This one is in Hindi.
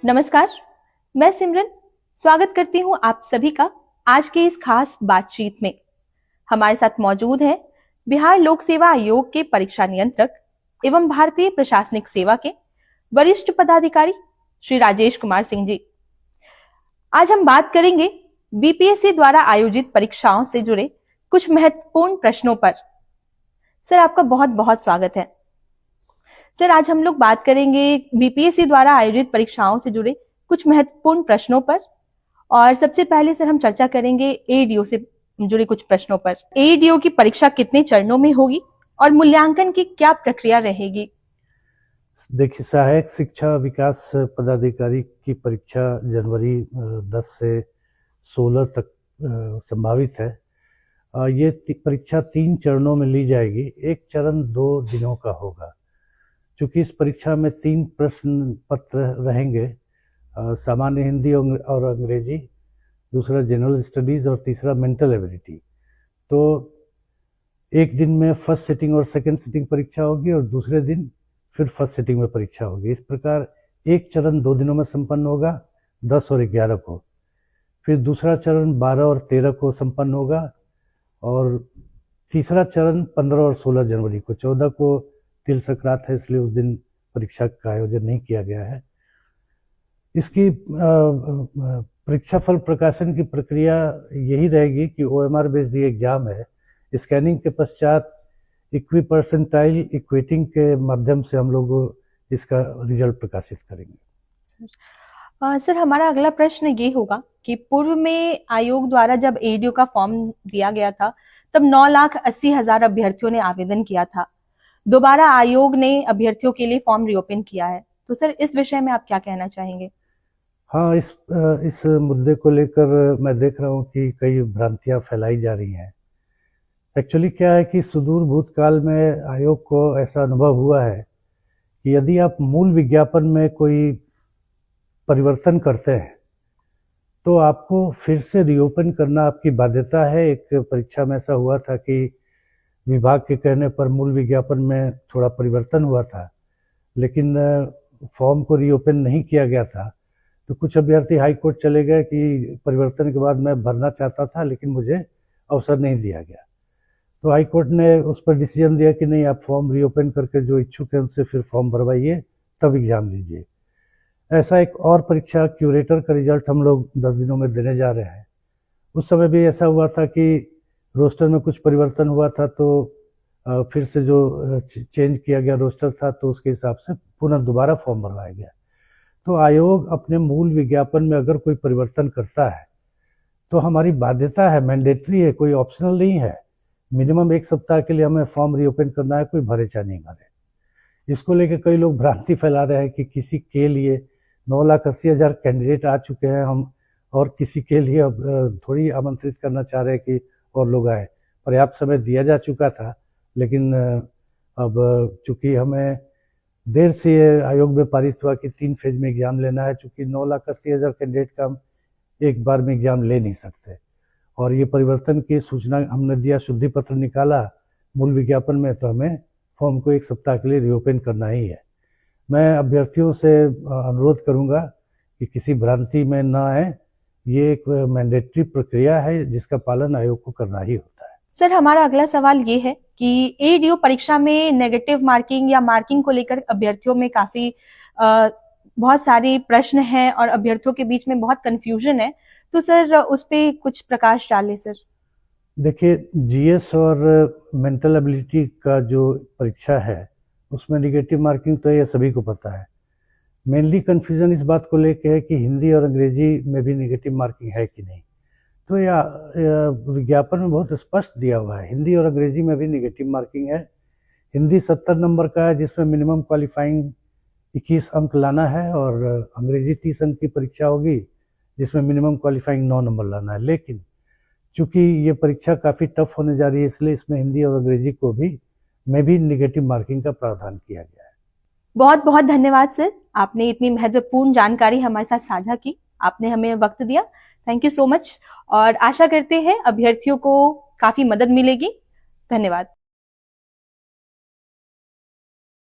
नमस्कार, मैं सिमरन स्वागत करती हूं आप सभी का आज के इस खास बातचीत में। हमारे साथ मौजूद है बिहार लोक सेवा आयोग के परीक्षा नियंत्रक एवं भारतीय प्रशासनिक सेवा के वरिष्ठ पदाधिकारी श्री राजेश कुमार सिंह जी। आज हम बात करेंगे बीपीएससी द्वारा आयोजित परीक्षाओं से जुड़े कुछ महत्वपूर्ण प्रश्नों पर। सर, आपका बहुत बहुत स्वागत है। सर, आज हम लोग बात करेंगे बीपीएससी द्वारा आयोजित परीक्षाओं से जुड़े कुछ महत्वपूर्ण प्रश्नों पर। और सबसे पहले सर हम चर्चा करेंगे एडीओ से जुड़े कुछ प्रश्नों पर। एडीओ की परीक्षा कितने चरणों में होगी और मूल्यांकन की क्या प्रक्रिया रहेगी? देखिए, सहायक शिक्षा विकास पदाधिकारी की परीक्षा जनवरी 10 से 16 तक संभावित है। ये परीक्षा 3 चरणों में ली जाएगी। एक चरण 2 दिनों का होगा। चूँकि इस परीक्षा में 3 प्रश्न पत्र रहेंगे, सामान्य हिंदी और अंग्रेजी, दूसरा जनरल स्टडीज़ और तीसरा मेंटल एबिलिटी। तो एक दिन में फर्स्ट सिटिंग और सेकंड सिटिंग परीक्षा होगी और दूसरे दिन फिर फर्स्ट सिटिंग में परीक्षा होगी। इस प्रकार एक चरण 2 दिनों में संपन्न होगा, 10 और 11 को। फिर दूसरा चरण 12 और 13 को संपन्न होगा और तीसरा चरण 15 और 16 जनवरी को। 14 को तिल संक्रांत है, इसलिए उस दिन परीक्षा का आयोजन नहीं किया गया है। इसकी परीक्षा फल प्रकाशन की प्रक्रिया यही रहेगी कि OMR बेस्ड एग्जाम है। स्कैनिंग के पश्चात इक्वी परसेंटाइल इक्वेटिंग के माध्यम से हम लोग इसका रिजल्ट प्रकाशित करेंगे। सर, हमारा अगला प्रश्न ये होगा कि पूर्व में आयोग द्वारा जब एडीओ का फॉर्म दिया गया था तब 9,80,000 अभ्यर्थियों ने आवेदन किया था। दोबारा आयोग ने अभ्यर्थियों के लिए फॉर्म रीओपन किया है, तो सर इस विषय में आप क्या कहना चाहेंगे? हाँ, इस मुद्दे को लेकर मैं देख रहा हूँ कि कई भ्रांतियाँ फैलाई जा रही हैं। एक्चुअली क्या है कि सुदूर भूतकाल में आयोग को ऐसा अनुभव हुआ है कि यदि आप मूल विज्ञापन में कोई परिवर्तन करते हैं तो आपको फिर से रीओपन करना आपकी बाध्यता है। एक परीक्षा में ऐसा हुआ था कि विभाग के कहने पर मूल विज्ञापन में थोड़ा परिवर्तन हुआ था, लेकिन फॉर्म को रीओपन नहीं किया गया था। तो कुछ अभ्यर्थी हाई कोर्ट चले गए कि परिवर्तन के बाद मैं भरना चाहता था लेकिन मुझे अवसर नहीं दिया गया। तो हाई कोर्ट ने उस पर डिसीजन दिया कि नहीं, आप फॉर्म रीओपन करके जो इच्छुक हैं उनसे फिर फॉर्म भरवाइए, तब एग्ज़ाम लीजिए। ऐसा एक और परीक्षा क्यूरेटर का रिजल्ट हम लोग 10 दिनों में देने जा रहे हैं। उस समय भी ऐसा हुआ था कि रोस्टर में कुछ परिवर्तन हुआ था, तो फिर से जो चेंज किया गया रोस्टर था तो उसके हिसाब से पुनः दोबारा फॉर्म भरवाया गया। तो आयोग अपने मूल विज्ञापन में अगर कोई परिवर्तन करता है तो हमारी बाध्यता है, मैंडेटरी है, कोई ऑप्शनल नहीं है। मिनिमम 1 सप्ताह के लिए हमें फॉर्म रीओपन करना है, कोई भरे चाहे नहीं भरे। इसको लेकर कई लोग भ्रांति फैला रहे हैं कि किसी के लिए 9,80,000 कैंडिडेट आ चुके हैं हम और किसी के लिए अब थोड़ी आमंत्रित करना चाह रहे हैं कि और लोग आए। पर्याप्त समय दिया जा चुका था, लेकिन अब चूँकि हमें देर से आयोग में पारित हुआ कि 3 फेज में एग्ज़ाम लेना है, चूँकि 9,80,000 कैंडिडेट का हम एक बार में एग्ज़ाम ले नहीं सकते। और ये परिवर्तन की सूचना हमने दिया, शुद्धि पत्र निकाला मूल विज्ञापन में, तो हमें फॉर्म को 1 सप्ताह के लिए रीओपन करना ही है। मैं अभ्यर्थियों से अनुरोध करूंगा कि किसी भ्रांति में ना आए। ये एक मैंडेटरी प्रक्रिया है जिसका पालन आयोग को करना ही होता है। सर, हमारा अगला सवाल ये है कि एडीओ परीक्षा में नेगेटिव मार्किंग या मार्किंग को लेकर अभ्यर्थियों में काफी बहुत सारे प्रश्न हैं और अभ्यर्थियों के बीच में बहुत कंफ्यूजन है, तो सर उस पर कुछ प्रकाश डालें। सर देखिए, जीएस और मेंटल एबिलिटी का जो परीक्षा है उसमें निगेटिव मार्किंग तो ये सभी को पता है। मेनली कन्फ्यूजन इस बात को लेकर है कि हिंदी और अंग्रेजी में भी निगेटिव मार्किंग है कि नहीं। तो यह विज्ञापन में बहुत स्पष्ट दिया हुआ है, हिंदी और अंग्रेजी में भी निगेटिव मार्किंग है। हिंदी 70 नंबर का है जिसमें मिनिमम क्वालिफाइंग 21 अंक लाना है, और अंग्रेजी 30 अंक की परीक्षा होगी जिसमें मिनिमम क्वालिफाइंग 9 नंबर लाना है। लेकिन चूँकि ये परीक्षा काफ़ी टफ होने जा रही है, इसलिए इसमें हिंदी और अंग्रेजी को भी निगेटिव मार्किंग का प्रावधान किया गया है। बहुत बहुत धन्यवाद सर, आपने इतनी महत्वपूर्ण जानकारी हमारे साथ साझा की, आपने हमें वक्त दिया। Thank you so much. और आशा करते हैं अभ्यर्थियों को काफी मदद मिलेगी। धन्यवाद।